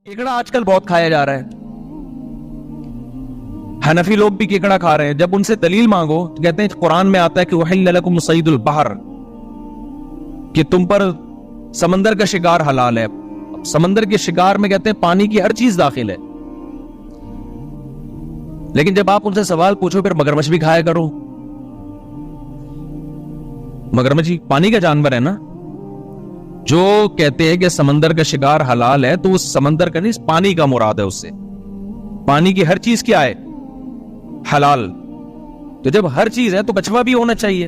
केकड़ा आजकल बहुत खाया जा रहा है। हनफी लोग भी केकड़ा खा रहे हैं। जब उनसे दलील मांगो तो कहते हैं कुरान में आता है कि उहिल्ल लकुम सईदुल बहर, कि तुम पर समंदर का शिकार हलाल है। समंदर के शिकार में कहते हैं पानी की हर चीज दाखिल है। लेकिन जब आप उनसे सवाल पूछो फिर मगरमच्छ भी खाया करो। मगरमच्छ पानी का जानवर है ना। जो कहते हैं कि समंदर का शिकार हलाल है तो उस समंदर का नहीं, पानी का मुराद है। उससे पानी की हर चीज क्या है? हलाल। तो जब हर चीज है तो कछुआ भी होना चाहिए,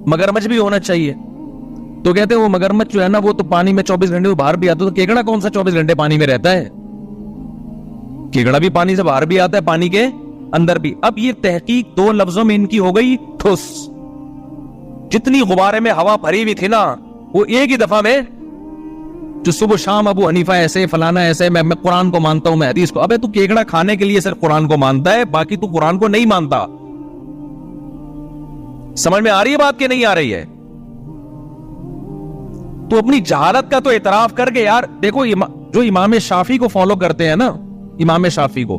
मगरमच्छ भी होना चाहिए। तो कहते हैं वो मगरमच्छ जो है ना वो तो पानी में 24 घंटे बाहर भी आता है। तो केकड़ा कौन सा 24 घंटे पानी में रहता है? केकड़ा भी पानी से बाहर भी आता है, पानी के अंदर भी। अब ये तहकीक दो लफ्जों में इनकी हो गई ठुस। जितनी गुब्बारे में हवा भरी हुई थी ना वो एक ही दफा में, जो सुबह शाम अबू हनीफा ऐसे फलाना ऐसे, मैं कुरान को मानता हूं, मैं हदीस को। अबे तू केकड़ा खाने के लिए सिर्फ कुरान को मानता है, बाकी तू कुरान को नहीं मानता। समझ में आ रही है बात कि नहीं आ रही है? तो अपनी जहालत का तो एतराफ करके यार देखो, जो इमाम शाफी को फॉलो करते हैं ना, इमाम शाफी को,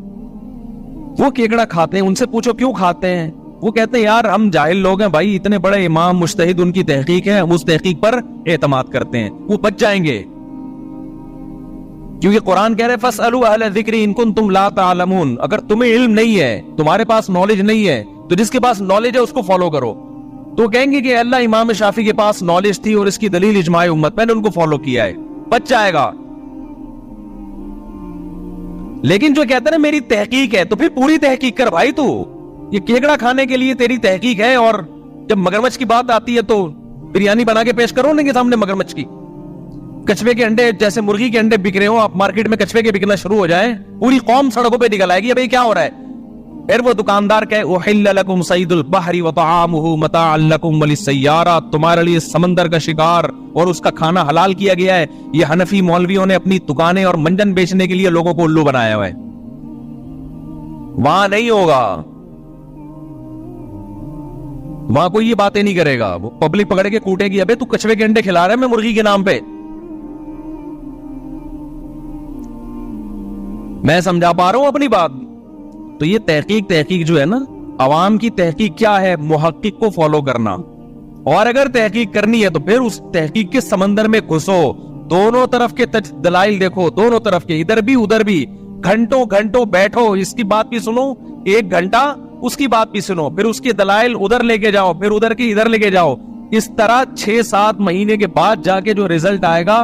वो केकड़ा खाते हैं। उनसे पूछो क्यों खाते हैं? वो कहते हैं यार हम जाहिल लोग हैं भाई, इतने बड़े इमाम मुज्तहिद उनकी तहकीक है, हम उस तहकीक पर एतमाद करते हैं, वो बच जाएंगे। क्योंकि कुरान कह रहे फसअलू अहल ज़िक्रि इन कुंतुम ला तालमून। अगर तुम्हें इल्म नहीं है, तुम्हारे पास नॉलेज नहीं है, तो जिसके पास नॉलेज है उसको फॉलो करो। तो कहेंगे कि अल्लाह इमाम शाफी के पास नॉलेज थी और इसकी दलील इजमाए उम्मत, मैंने उनको फॉलो किया है, बच जाएगा। लेकिन जो कहते हैं ना मेरी तहकीक है, तो फिर पूरी तहकीक कर भाई। तू ये केकड़ा खाने के लिए तेरी तहकीक है, और जब मगरमच्छ की बात आती है तो बिरयानी बना के पेश करो उनके सामने मगरमच्छ की। कछुए के अंडे, जैसे मुर्गी के अंडे बिक रहे हो आप मार्केट में, कछुए के बिकना शुरू हो जाए, पूरी कौम सड़कों पे निकल आएगी, भाई क्या हो रहा है? फिर वो दुकानदार कहे उहिल्ल लकुम सईदुल बहरी व तआमुहु मताअन लकुम वलिस्सय्यारा, तुम्हारे लिए समंदर का शिकार और उसका खाना हलाल किया गया है। ये हनफी मौलवियों ने अपनी दुकानें और मंजन बेचने के लिए लोगों को उल्लू बनाया हुआ है। वहां नहीं होगा, वहां कोई ये बातें नहीं करेगा। वो पब्लिक पकड़ के कूटेगी, अबे तू कछुए के अंडे खिला रहा है मैं मुर्गी के नाम पे। मैं समझा पा रहा हूं अपनी बात? तो ये तहकीक जो है ना, अवाम की तहकीक क्या है? मुहक्किक को फॉलो करना। और अगर तहकीक करनी है तो फिर उस तहकीक के समंदर में घुसो, दोनों तरफ के दलाइल देखो, दोनों तरफ के, इधर भी उधर भी, घंटों घंटों बैठो, इसकी बात भी सुनो, 1 घंटा उसकी बात भी सुनो, फिर उसके दलाइल उधर लेके जाओ, फिर उधर के इधर लेके जाओ। इस तरह 6-7 महीने के बाद जाके जो रिजल्ट आएगा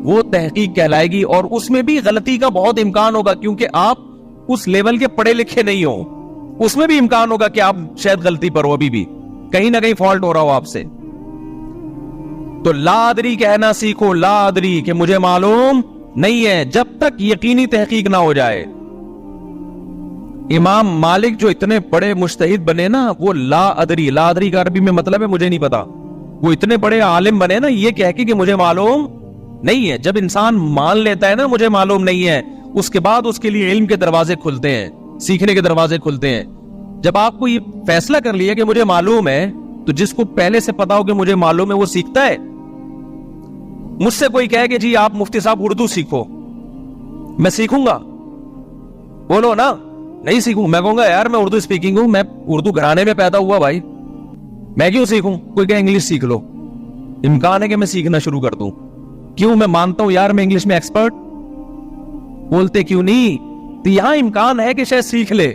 वो तहकीक कहलाएगी। और उसमें भी गलती का बहुत इम्कान होगा, क्योंकि आप उस लेवल के पढ़े लिखे नहीं हो। उसमें भी इम्कान होगा कि आप शायद गलती पर हो, अभी भी कहीं ना कहीं फॉल्ट हो रहा हो आपसे। तो लादरी कहना सीखो, लादरी, कि मुझे मालूम नहीं है, जब तक यकीनी तहकीक ना हो जाए। इमाम मालिक जो इतने बड़े मुज्तहिद बने ना, वो ला अदरी का अरबी में मतलब है मुझे नहीं पता। वो इतने बड़े आलिम बने ना ये कह के कि मुझे मालूम नहीं है। जब इंसान मान लेता है ना मुझे मालूम नहीं है, उसके बाद उसके लिए इल्म के दरवाजे खुलते हैं, सीखने के दरवाजे खुलते हैं। जब आपको ये फैसला कर लिया कि मुझे मालूम है, तो जिसको पहले से पता हो कि मुझे मालूम है वो सीखता है। मुझसे कोई कहे कि जी आप मुफ्ती साहब उर्दू सीखो, मैं सीखूंगा? बोलो ना, नहीं सीखूं। मैं कहूंगा यार मैं उर्दू स्पीकिंग हूं, मैं उर्दू घराने में पैदा हुआ भाई, मैं क्यों सीखूं? कोई कहे इंग्लिश सीख लो, इम्कान है कि मैं सीखना शुरू कर दूं। क्यों? मैं मानता हूं यार मैं इंग्लिश में एक्सपर्ट। बोलते क्यों नहीं? तो यहां इम्कान है कि शायद सीख ले।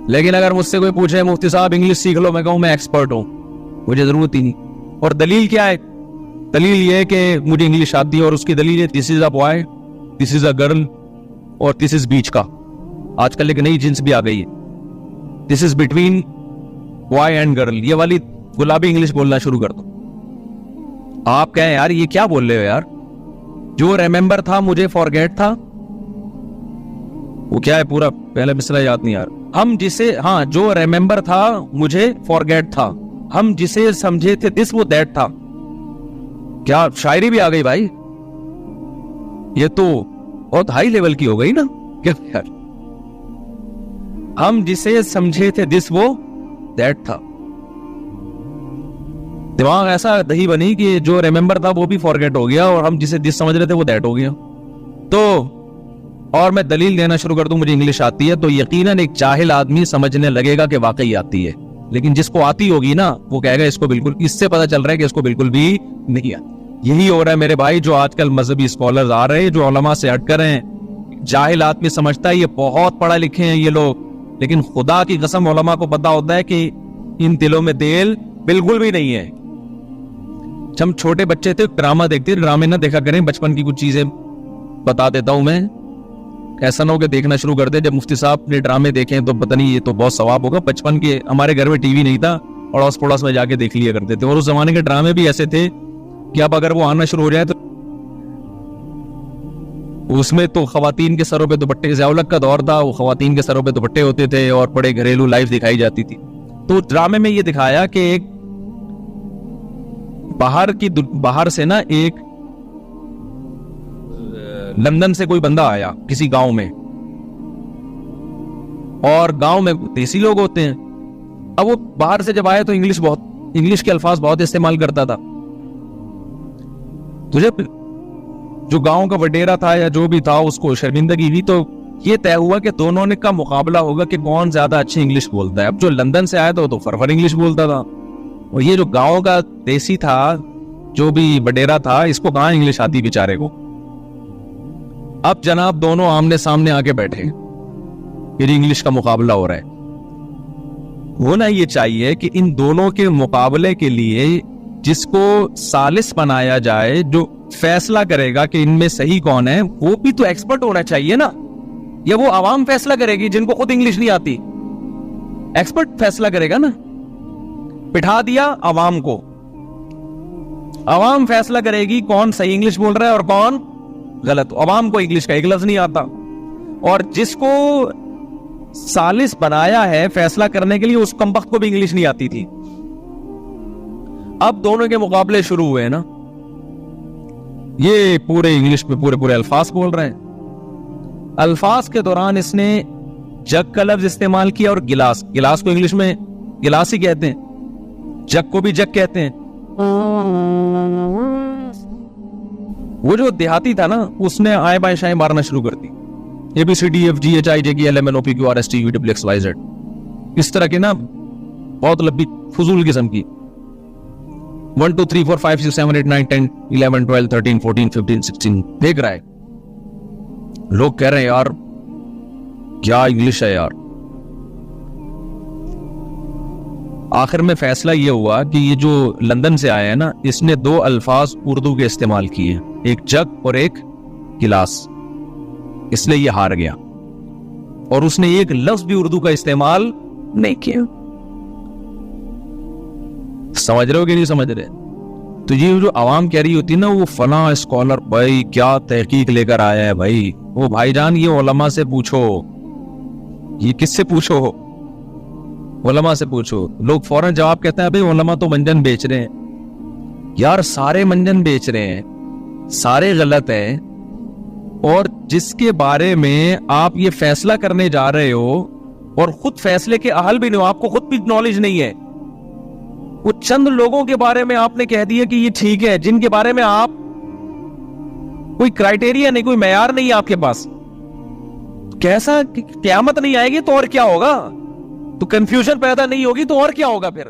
लेकिन अगर मुझसे कोई पूछे मुफ्ती साहब इंग्लिश सीख लो, मैं कहूं मैं एक्सपर्ट हूं, मुझे जरूरत ही नहीं। और दलील क्या है? दलील ये है कि मुझे इंग्लिश आती है, और उसकी दलील है this is a boy, this is a girl, और दिस इज बीच का। आजकल एक नई जींस भी आ गई है, this is between boy and girl. ये वाली गुलाबी इंग्लिश बोलना शुरू कर दो। आप कहें यार ये क्या बोल रहे हो यार? जो रिमेंबर था मुझे फॉरगेट था, वो क्या है? पूरा पहले मिसरा याद नहीं यार। हम जिसे, हाँ, जो रिमेंबर था मुझे फॉरगेट था, हम जिसे समझे थे दिस वो दैट था। क्या शायरी भी आ गई भाई? ये तो बहुत हाई लेवल की हो गई ना। क्या यार, हम जिसे समझे थे दिस वो दैट था। दिमाग ऐसा दही बनी कि जो रिमेंबर था वो भी फॉरगेट हो गया, और हम जिसे दिस समझ रहे थे वो दैट हो गया। तो और मैं दलील देना शुरू कर दूं मुझे इंग्लिश आती है, तो यकीनन एक जाहिल आदमी समझने लगेगा कि वाकई आती है, लेकिन जिसको आती होगी ना वो कहेगा इसको बिल्कुल, इससे पता चल रहा है कि इसको बिल्कुल भी नहीं आती। यही हो रहा है मेरे भाई, जो आजकल मजहबी स्कॉलर्स आ रहे हैं जो उलमा से हटकर हैं। जाहिल आदमी समझता है ये बहुत पढ़ा लिखे हैं ये लोग, लेकिन खुदा की कसम उलमा को पता होता है कि इन दिलों में तेल बिल्कुल भी नहीं है। जब हम छोटे बच्चे थे ड्रामा देखते, ड्रामे ना देखा करें, बचपन की कुछ चीजें बता देता हूं मैं, ऐसा ना हो कि देखना शुरू कर दे। जब मुफ्ती साहब ने ड्रामे देखे तो पता नहीं ये तो बहुत सवाब होगा। बचपन के हमारे घर में टीवी नहीं था, अड़ोस पड़ोस में जाके देख लिया करते थे, और उस जमाने के ड्रामे भी ऐसे थे कि अब अगर वो आना शुरू हो जाए तो उसमें तो खवातीन के सरों पे दुपट्टे, ज़ियाउल हक का दौर था, वो खवातीन के सरों पे दुपट्टे होते थे और बड़े घरेलू लाइफ दिखाई जाती थी। तो ड्रामे में ये दिखाया कि एक बाहर से ना एक लंदन से कोई बंदा आया किसी गांव में, और गांव में देसी लोग होते हैं। अब वो बाहर से जब आया तो इंग्लिश के अल्फाज बहुत इस्तेमाल करता था। तुझे जो गांव का वडेरा था या जो भी था उसको शर्मिंदगी हुई, तो ये तय हुआ कि दोनों ने का मुकाबला होगा कि कौन ज्यादा अच्छी इंग्लिश बोलता है। अब जो लंदन से आया था वो तो फरफर इंग्लिश बोलता था, और ये जो गांव का देसी था जो भी वडेरा था, इसको कहां इंग्लिश आती बेचारे को। अब जनाब दोनों आमने सामने आके बैठे, फिर इंग्लिश का मुकाबला हो रहा है। होना ये चाहिए कि इन दोनों के मुकाबले के लिए जिसको सालिस बनाया जाए, जो फैसला करेगा कि इनमें सही कौन है, वो भी तो एक्सपर्ट होना चाहिए ना, या वो आवाम फैसला करेगी जिनको खुद इंग्लिश नहीं आती। एक्सपर्ट फैसला करेगा ना। बिठा दिया आवाम को, आवाम फैसला करेगी कौन सही इंग्लिश बोल रहा है और कौन गलत। आवाम को इंग्लिश का एक लफ्ज नहीं आता, और जिसको सालिस बनाया है फैसला करने के लिए उस कमबख्त को भी इंग्लिश नहीं आती थी। अब दोनों के मुकाबले शुरू हुए ना, ये पूरे इंग्लिश में पूरे अल्फाज बोल रहे हैं। अल्फाज के दौरान इसने जग का लफ्ज इस्तेमाल किया और गिलास को इंग्लिश में गिलास ही कहते हैं, जग को भी जग कहते हैं। वो जो देहाती था ना, उसने आए बाएं शाएं मारना शुरू कर दी। ABCDFGHIJKLMNOPQRSTUVWXYZ, इस तरह के ना बहुत लंबी फजूल किस्म की 1 2 3 4 5 6 7 8 9 10 11 12 13 14 15 16 देख रहा है। लोग कह रहे हैं यार क्या इंग्लिश है यार। आखिर में फैसला यह हुआ कि ये जो लंदन से आया है ना, इसने दो अल्फाज उर्दू के इस्तेमाल किए, एक जग और एक गिलास, इसलिए ये हार गया। और उसने एक लफ्ज भी उर्दू का इस्तेमाल नहीं किया। समझ रहे हो कि नहीं समझ रहे? तो ये जो आवाम कह रही होती है ना, वो फला स्कॉलर भाई क्या तहकीक लेकर आया है भाई, वो भाईजान ये उलमा से पूछो। ये किससे पूछो? उलमा से पूछो। लोग फौरन जवाब कहते हैं भाई उलमा तो मंजन बेच रहे हैं। यार सारे मंजन बेच रहे हैं, सारे गलत हैं, और जिसके बारे में आप ये फैसला करने जा रहे हो और खुद फैसले के अहल भी नहीं हो, आपको खुद भी नॉलेज नहीं है, वो चंद लोगों के बारे में आपने कह दिया कि ये ठीक है, जिनके बारे में आप कोई क्राइटेरिया नहीं, कोई मेयार नहीं है आपके पास। कैसा क़यामत नहीं आएगी तो और क्या होगा? तो कंफ्यूजन पैदा नहीं होगी तो और क्या होगा फिर?